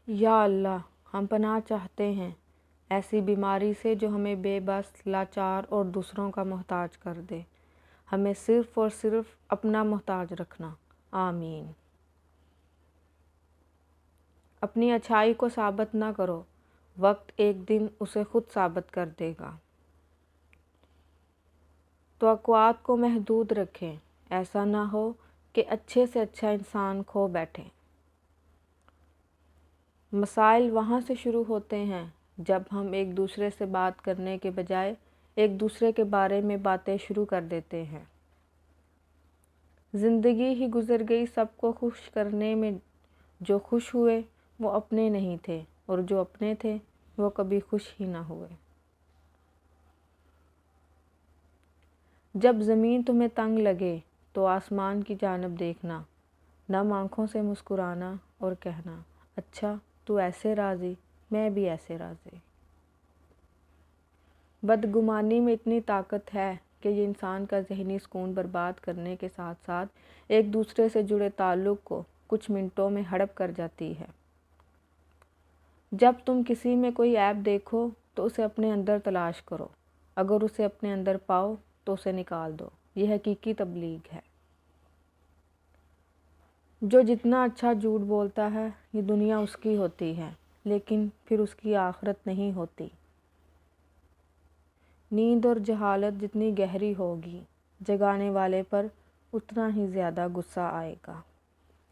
یا اللہ، ہم پناہ چاہتے ہیں ایسی بیماری سے جو ہمیں بے بس، لاچار اور دوسروں کا محتاج کر دے۔ ہمیں صرف اور صرف اپنا محتاج رکھنا، آمین۔ اپنی اچھائی کو ثابت نہ کرو، وقت ایک دن اسے خود ثابت کر دے گا۔ توقعات کو محدود رکھیں، ایسا نہ ہو کہ اچھے سے اچھا انسان کھو بیٹھیں۔ مسائل وہاں سے شروع ہوتے ہیں جب ہم ایک دوسرے سے بات کرنے کے بجائے ایک دوسرے کے بارے میں باتیں شروع کر دیتے ہیں۔ زندگی ہی گزر گئی سب کو خوش کرنے میں، جو خوش ہوئے وہ اپنے نہیں تھے اور جو اپنے تھے وہ کبھی خوش ہی نہ ہوئے۔ جب زمین تمہیں تنگ لگے تو آسمان کی جانب دیکھنا، نم آنکھوں سے مسکرانا اور کہنا، اچھا تو ایسے راضی، میں بھی ایسے راضی۔ بدگمانی میں اتنی طاقت ہے کہ یہ انسان کا ذہنی سکون برباد کرنے کے ساتھ ساتھ ایک دوسرے سے جڑے تعلق کو کچھ منٹوں میں ہڑپ کر جاتی ہے۔ جب تم کسی میں کوئی عیب دیکھو تو اسے اپنے اندر تلاش کرو، اگر اسے اپنے اندر پاؤ تو اسے نکال دو۔ یہ حقیقی تبلیغ ہے۔ جو جتنا اچھا جھوٹ بولتا ہے یہ دنیا اس کی ہوتی ہے، لیکن پھر اس کی آخرت نہیں ہوتی۔ نیند اور جہالت جتنی گہری ہوگی، جگانے والے پر اتنا ہی زیادہ غصہ آئے گا۔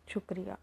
شکریہ۔